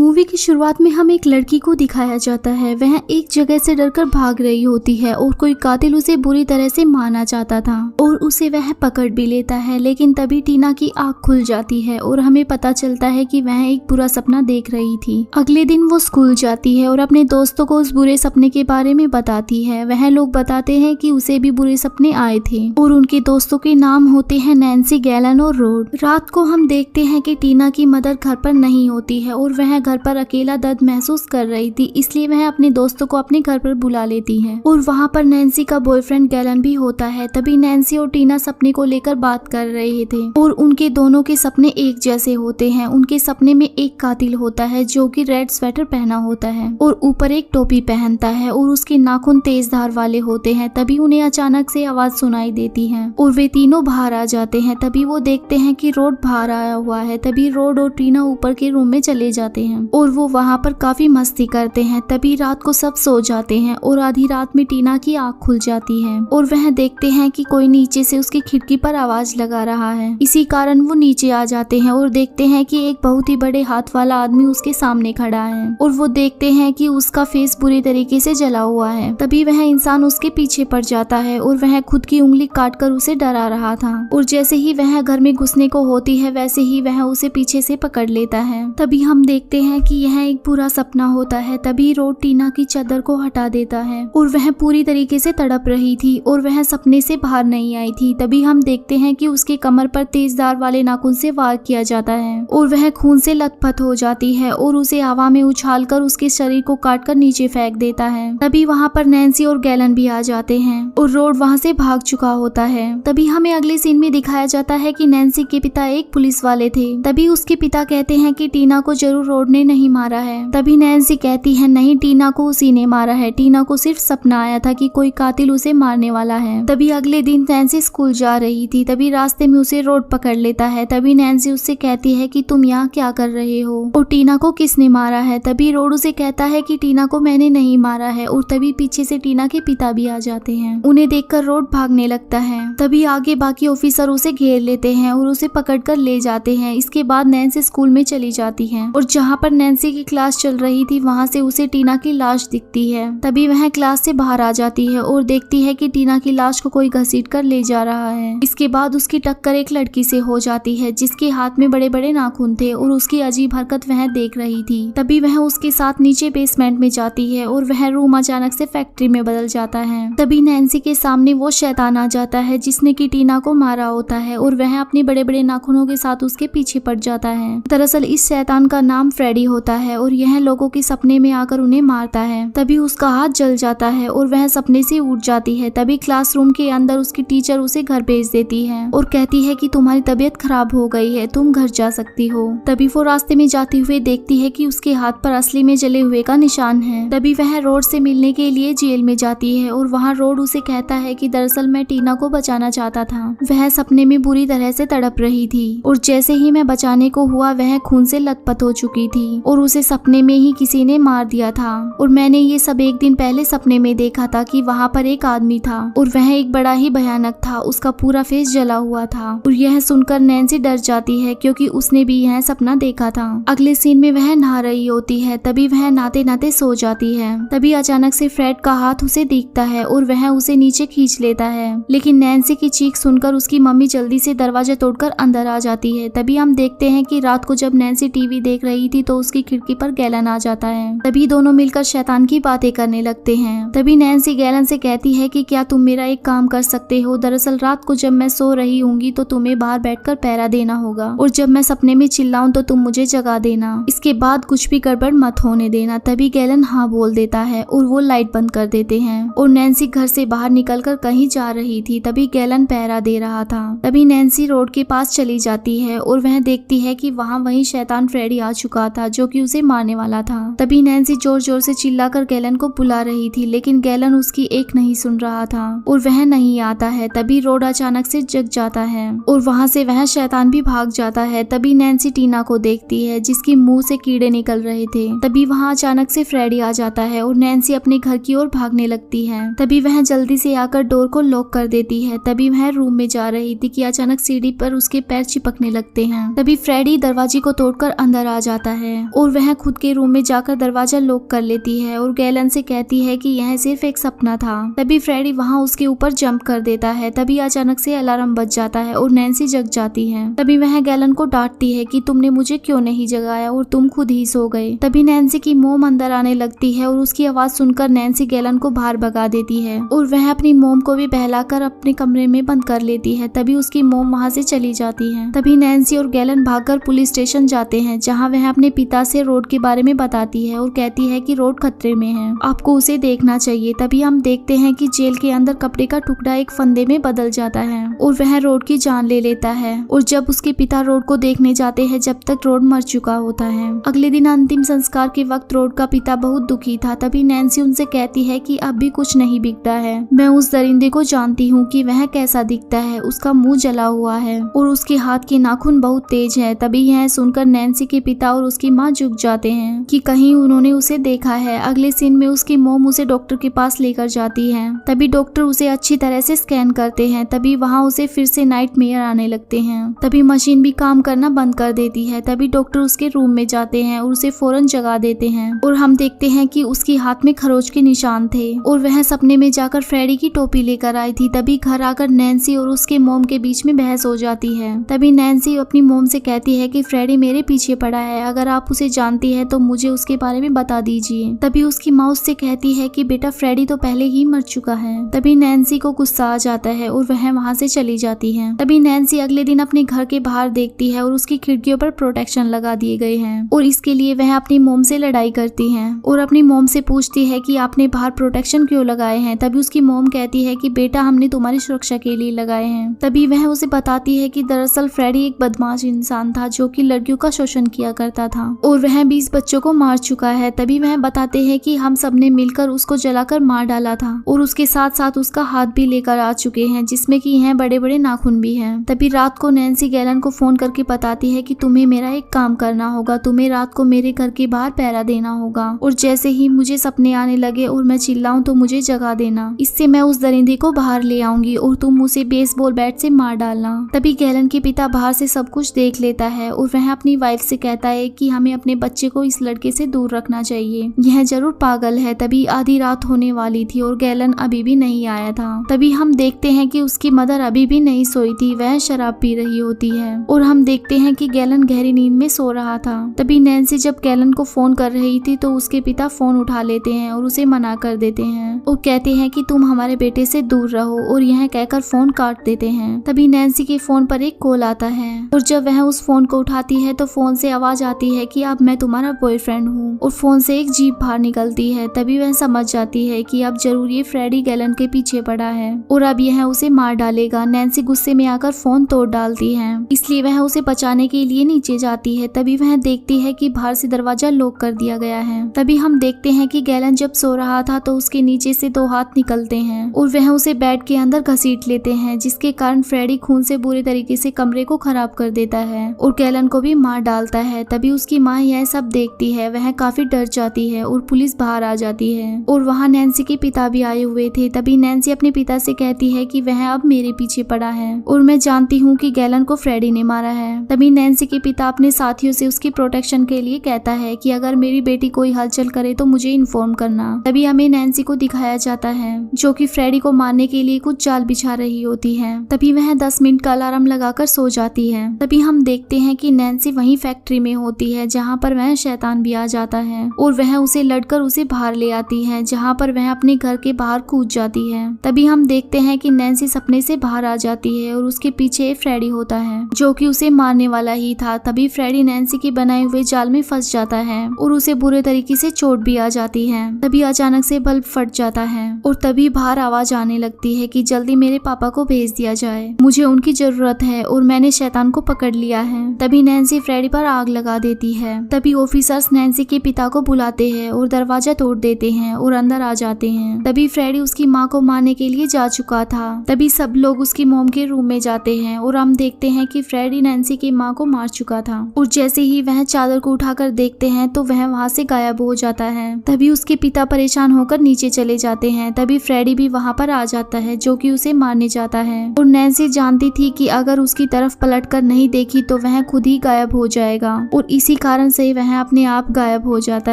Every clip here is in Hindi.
मूवी की शुरुआत में हमें एक लड़की को दिखाया जाता है। वह एक जगह से डरकर भाग रही होती है और कोई कातिल उसे बुरी तरह से मारना चाहता था और उसे वह पकड़ भी लेता है। लेकिन तभी टीना की आंख खुल जाती है और हमें पता चलता है कि वह एक बुरा सपना देख रही थी। अगले दिन वो स्कूल जाती है और अपने दोस्तों को उस बुरे सपने के बारे में बताती है। वह लोग बताते हैं कि उसे भी बुरे सपने आए थे और उनके दोस्तों के नाम होते हैं नैन्सी, गैलन और रोड। रात को हम देखते हैं कि टीना की मदर घर पर नहीं होती है और वह घर पर अकेला दर्द महसूस कर रही थी, इसलिए वह अपने दोस्तों को अपने घर पर बुला लेती है और वहाँ पर नैन्सी का बॉयफ्रेंड गैलन भी होता है। तभी नैन्सी और टीना सपने को लेकर बात कर रहे थे और उनके दोनों के सपने एक जैसे होते हैं। उनके सपने में एक कातिल होता है जो कि रेड स्वेटर पहना होता है और ऊपर एक टोपी पहनता है और उसके नाखून तेज धार वाले होते हैं। तभी उन्हें अचानक से आवाज सुनाई देती है और वे तीनों बाहर आ जाते हैं। तभी वो देखते हैं कि रोड बाहर आया हुआ है। तभी रोड और टीना ऊपर के रूम में चले जाते हैं और वो वहाँ पर काफी मस्ती करते हैं। तभी रात को सब सो जाते हैं और आधी रात में टीना की आँख खुल जाती है और वह देखते हैं कि कोई नीचे से उसकी खिड़की पर आवाज लगा रहा है। इसी कारण वो नीचे आ जाते हैं और देखते हैं कि एक बहुत ही बड़े हाथ वाला आदमी उसके सामने खड़ा है और वो देखते हैं कि उसका फेस बुरी तरीके से जला हुआ है। तभी वह इंसान उसके पीछे पड़ जाता है और वह खुद की उंगली काटकर उसे डरा रहा था और जैसे ही वह घर में घुसने को होती है वैसे ही वह उसे पीछे से पकड़ लेता है। तभी हम देखते हैं कि यह एक बुरा सपना होता है। तभी रोड टीना की चादर को हटा देता है और वह पूरी तरीके से तड़प रही थी और वह सपने से बाहर नहीं आई थी। तभी हम देखते हैं कि उसके कमर पर तेजधार वाले नाखून से वार किया जाता है और वह खून से लथपथ हो जाती है और उसे हवा में उछालकर उसके शरीर को काटकर नीचे फेंक देता है। तभी वहाँ पर नैन्सी और गैलन भी आ जाते हैं और रोड वहाँ से भाग चुका होता है। तभी हमें अगले सीन में दिखाया जाता है कि नैन्सी के पिता एक पुलिस वाले थे। तभी उसके पिता कहते हैं कि टीना को जरूर रोड ने नहीं मारा है। तभी नैन्सी कहती है नहीं, टीना को उसी ने मारा है। टीना को सिर्फ सपना आया था कि कोई कातिल उसे मारने वाला है। तभी अगले दिन नैन्सी स्कूल जा रही थी। तभी रास्ते में उसे रोड पकड़ लेता है। तभी नैन्सी उससे कहती है कि तुम यहाँ क्या कर रहे हो और टीना को किसने मारा है। तभी रोड उसे कहता है कि टीना को मैंने नहीं मारा है और तभी पीछे से टीना के पिता भी आ जाते हैं। उन्हें देखकर रोड भागने लगता है। तभी आगे बाकी ऑफिसर उसे घेर लेते हैं और उसे पकड़कर ले जाते हैं। इसके बाद नैन्सी स्कूल में चली जाती है और जहाँ पर नैन्सी की क्लास चल रही थी वहाँ से उसे टीना की लाश दिखती है। तभी वह क्लास से बाहर आ जाती है और देखती है कि टीना की लाश को कोई घसीट कर ले जा रहा है। इसके बाद उसकी टक्कर एक लड़की से हो जाती है जिसके हाथ में बड़े बड़े नाखून थे और उसकी अजीब हरकत वह देख रही थी। तभी वह उसके साथ नीचे बेसमेंट में जाती है और वह रूम अचानक से फैक्ट्री में बदल जाता है। तभी नैन्सी के सामने वो शैतान आ जाता है जिसने की टीना को मारा होता है और वह अपने बड़े बड़े नाखूनों के साथ उसके पीछे पड़ जाता है। दरअसल इस शैतान का नाम फ्रेडी होता है और यह लोगों के सपने में आकर उन्हें मारता है। तभी उसका हाथ जल जाता है और वह सपने से उठ जाती है। तभी क्लासरूम के अंदर उसकी टीचर उसे घर भेज देती है और कहती है कि तुम्हारी तबीयत खराब हो गई है, तुम घर जा सकती हो। तभी वो रास्ते में जाते हुए देखती है कि उसके हाथ पर असली में जले हुए का निशान है। तभी वह रोड से मिलने के लिए जेल में जाती है और वहाँ रोड उसे कहता है कि दरअसल मैं टीना को बचाना चाहता था। वह सपने में बुरी तरह से तड़प रही थी और जैसे ही मैं बचाने को हुआ वह खून से लथपथ हो चुकी थी और उसे सपने में ही किसी ने मार दिया था और मैंने ये सब एक दिन पहले सपने में देखा था कि वहाँ पर एक आदमी था और वह एक बड़ा ही भयानक था। उसका पूरा फेस जला हुआ था और यह सुनकर नैन्सी डर जाती है क्योंकि उसने भी यह सपना देखा था। अगले सीन में वह नहा रही होती है। तभी वह नहाते नहाते सो जाती है। तभी अचानक से फ्रेड का हाथ उसे दिखता है और वह उसे नीचे खींच लेता है। लेकिन नैन्सी की चीख सुनकर उसकी मम्मी जल्दी से दरवाजा तोड़कर अंदर आ जाती है। तभी हम देखते हैं कि रात को जब नैन्सी टीवी देख रही थी तो उसकी खिड़की पर गैलन आ जाता है। तभी दोनों मिलकर शैतान की बातें करने लगते हैं। तभी नैन्सी गैलन से कहती है कि क्या तुम मेरा एक काम कर सकते हो। दरअसल रात को जब मैं सो रही होंगी तो तुम्हें बाहर बैठकर पहरा देना होगा और जब मैं सपने में चिल्लाऊं तो तुम मुझे जगा देना। इसके बाद कुछ भी गड़बड़ मत होने देना। तभी गैलन हाँ बोल देता है और वो लाइट बंद कर देते हैं और नैन्सी घर से बाहर निकलकर कहीं जा रही थी। तभी गैलन पहरा दे रहा था। तभी नैन्सी रोड के पास चली जाती है और वह देखती है कि वहाँ वही शैतान फ्रेडी आ चुका था जो कि उसे मारने वाला था। तभी नैन्सी जोर जोर से चिल्लाकर गैलन को बुला रही थी लेकिन गैलन उसकी एक नहीं सुन रहा था और वह नहीं आता है। तभी रोड अचानक से जग जाता है और वहाँ से वह शैतान भी भाग जाता है। तभी नैन्सी टीना को देखती है जिसके मुंह से कीड़े निकल रहे थे। तभी वहाँ अचानक से फ्रेडी आ जाता है और नैन्सी अपने घर की ओर भागने लगती है। तभी वह जल्दी से आकर डोर को लॉक कर देती है। तभी वह रूम में जा रही थी कि अचानक सीढ़ी पर उसके पैर चिपकने लगते हैं। तभी फ्रेडी दरवाजे को तोड़कर अंदर आ जाता है है और वह खुद के रूम में जाकर दरवाजा लॉक कर लेती है और गैलन से कहती है कि यह सिर्फ एक सपना था। तभी फ्रेडी वहाँ उसके ऊपर जंप कर देता है। तभी अचानक से अलार्म बज जाता है और नैन्सी जग जाती है। तभी वह गैलन को डांटती है कि तुमने मुझे क्यों नहीं जगाया और तुम खुद ही सो गए। तभी नैन्सी की मोम अंदर आने लगती है और उसकी आवाज सुनकर नैन्सी गैलन को बाहर भगा देती है और वह अपनी मोम को भी बहलाकर अपने कमरे में बंद कर लेती है। तभी उसकी मोम वहाँ से चली जाती है। तभी नैन्सी और गैलन भागकर पुलिस स्टेशन जाते हैं, जहाँ वह अपने पिता से रोड के बारे में बताती है और कहती है कि रोड खतरे में है, आपको उसे देखना चाहिए। तभी हम देखते हैं कि जेल के अंदर कपड़े का टुकड़ा एक फंदे में बदल जाता है और वह रोड की जान ले लेता है। और जब उसके पिता रोड को देखने जाते हैं, जब तक रोड मर चुका होता है। अगले दिन अंतिम संस्कार के वक्त रोड का पिता बहुत दुखी था। तभी नैन्सी उनसे कहती है कि अब भी कुछ नहीं बिगड़ा है, मैं उस दरिंदे को जानती हूँ कि वह कैसा दिखता है, उसका मुंह जला हुआ है और उसके हाथ के नाखून बहुत तेज है। तभी यह सुनकर नैन्सी के पिता और उसकी माँ झुक जाते हैं कि कहीं उन्होंने उसे देखा है। अगले सीन में उसकी मोम उसे डॉक्टर के पास लेकर जाती है। तभी डॉक्टर उसे अच्छी तरह से स्कैन करते हैं। तभी वहाँ उसे फिर से नाइटमेयर आने लगते हैं। तभी मशीन भी काम करना बंद कर देती है। तभी डॉक्टर उसके रूम में जाते हैं और उसे फौरन जगा देते हैं और हम देखते हैं कि उसके हाथ में खरोच के निशान थे और वह सपने में जाकर फ्रेडी की टोपी लेकर आई थी। तभी घर आकर नैन्सी और उसके मोम के बीच में बहस हो जाती है। तभी नैन्सी अपनी मोम से कहती है कि फ्रेडी मेरे पीछे पड़ा है, अगर आप उसे जानती है तो मुझे उसके बारे में बता दीजिए। तभी उसकी माँ उससे कहती है कि बेटा फ्रेडी तो पहले ही मर चुका है। तभी नैन्सी को गुस्सा आ जाता है और वह वहाँ से चली जाती है। तभी नैन्सी अगले दिन अपने घर के बाहर देखती है और उसकी खिड़कियों पर प्रोटेक्शन लगा दिए गए हैं और इसके लिए वह अपनी मोम से लड़ाई करती है और अपनी मोम से पूछती है कि आपने बाहर प्रोटेक्शन क्यों लगाए हैं। तभी उसकी मोम कहती है कि बेटा हमने तुम्हारी सुरक्षा के लिए लगाए हैं। तभी वह उसे बताती है कि दरअसल फ्रेडी एक बदमाश इंसान था जो कि लड़कियों का शोषण किया करता था और वह 20 बच्चों को मार चुका है। तभी वह बताते हैं कि हम सबने मिलकर उसको जलाकर मार डाला था और उसके साथ साथ उसका हाथ भी लेकर आ चुके हैं, जिसमें कि यह बड़े बड़े नाखून भी हैं। तभी रात को नैन्सी गैलन को फोन करके बताती है कि तुम्हें मेरा एक काम करना होगा, तुम्हें रात को मेरे घर के बाहर पहरा देना होगा और जैसे ही मुझे सपने आने लगे और मैं चिल्लाऊं तो मुझे जगा देना, इससे मैं उस दरिंदे को बाहर ले आऊंगी और तुम उसे बेसबॉल बैट से मार डालना। तभी गैलन के पिता बाहर से सब कुछ देख लेता है और वह अपनी वाइफ से कहता है कि हमें अपने बच्चे को इस लड़के से दूर रखना चाहिए, यह जरूर पागल है। तभी आधी रात होने वाली थी और गैलन अभी भी नहीं आया था। तभी हम देखते हैं कि उसकी मदर अभी भी नहीं सोई थी, वह शराब पी रही होती है और हम देखते हैं कि गैलन गहरी नींद में सो रहा था। तभी नैन्सी जब गैलन को फोन कर रही थी तो उसके पिता फोन उठा लेते हैं और उसे मना कर देते हैं और कहते हैं कि तुम हमारे बेटे से दूर रहो और यह कहकर फोन काट देते हैं। तभी नैन्सी के फोन पर एक कॉल आता है और जब वह उस फोन को उठाती है तो फोन से आवाज आती है कि अब मैं तुम्हारा बॉयफ्रेंड हूँ और फोन से एक जीप बाहर निकलती है। तभी वह समझ जाती है कि अब जरूर ये फ्रेडी गैलन के पीछे पड़ा है और अब यह उसे मार डालेगा। नैन्सी गुस्से में आकर फोन तोड़ डालती है, इसलिए वह उसे बचाने के लिए नीचे जाती है। तभी वह देखती है कि बाहर से दरवाजा लॉक कर दिया गया है। तभी हम देखते हैं कि गैलन जब सो रहा था तो उसके नीचे से 2 हाथ निकलते हैं और वह उसे बेड के अंदर घसीट लेते हैं, जिसके कारण फ्रेडी खून से बुरे तरीके से कमरे को खराब कर देता है और गैलन को भी मार डालता है। तभी उसकी माँ यह सब देखती है, वह काफी डर जाती है और पुलिस बाहर आ जाती है और वहाँ नैन्सी के पिता भी आए हुए थे। तभी नैन्सी अपने पिता से कहती है कि वह अब मेरे पीछे पड़ा है और मैं जानती हूँ कि गैलन को फ्रेडी ने मारा है। तभी नैन्सी के पिता अपने साथियों से उसकी प्रोटेक्शन के लिए कहता है कि अगर मेरी बेटी कोई हलचल करे तो मुझे इन्फॉर्म करना। तभी हमें नैन्सी को दिखाया जाता है जो कि फ्रेडी को मारने के लिए कुछ जाल बिछा रही होती है। तभी वह 10 मिनट का अलार्म लगाकर सो जाती है। तभी हम देखते हैं कि नैन्सी वहीं फैक्ट्री में होती है जहाँ पर वह शैतान भी आ जाता है और वह उसे लड़कर उसे बाहर ले आती है, जहाँ पर वह अपने घर के बाहर कूद जाती है। तभी हम देखते हैं कि नैन्सी सपने से बाहर आ जाती है और उसके पीछे फ्रेडी होता है जो कि उसे मारने वाला ही था। तभी फ्रेडी नैन्सी के बनाए हुए जाल में फंस जाता है और उसे बुरे तरीके से चोट भी आ जाती है। तभी अचानक से बल्ब फट जाता है और तभी बाहर आवाज आने लगती है कि जल्दी मेरे पापा को भेज दिया जाए, मुझे उनकी जरूरत है और मैंने शैतान को पकड़ लिया है। तभी नैन्सी फ्रेडी पर आग लगा देती है। तभी ऑफिसर्स नैन्सी के पिता को बुलाते हैं और दरवाजा तोड़ देते हैं और अंदर आ जाते हैं। तभी फ्रेडी उसकी माँ को मारने के लिए जा चुका था। तभी सब लोग उसकी मोम के रूम में जाते हैं और हम देखते हैं कि फ्रेडी नैन्सी की माँ को मार चुका था और जैसे ही वह चादर को उठाकर देखते हैं तो वह वहाँ से गायब हो जाता है। तभी उसके पिता परेशान होकर नीचे चले जाते हैं। तभी फ्रेडी भी वहाँ पर आ जाता है जो कि उसे मारने जाता है और नैन्सी जानती थी कि अगर उसकी तरफ पलटकर नहीं देखी तो वह खुद ही गायब हो जाएगा और इसी कारण से वह अपने आप गायब हो जाता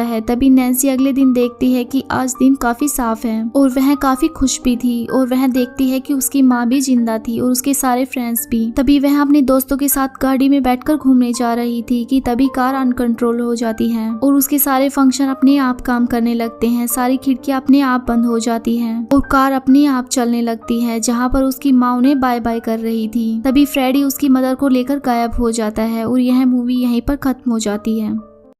है। तभी नैन्सी अगले दिन देखती है कि आज दिन काफी साफ है और वह काफी खुश भी थी और वह देखती है कि उसकी माँ भी जिंदा थी और उसके सारे फ्रेंड्स भी। तभी वह अपने दोस्तों के साथ गाड़ी में बैठकर घूमने जा रही थी कि तभी कार अनकंट्रोल हो जाती है और उसके सारे फंक्शन अपने आप काम करने लगते हैं। सारी खिड़कियां अपने आप बंद हो जाती हैं और कार अपने आप चलने लगती है जहाँ पर उसकी माँ उन्हें बाय बाय कर रही थी। तभी फ्रेडी उसकी मदर को लेकर गायब हो जाता है और यह मूवी यहीं पर खत्म हो जाती है।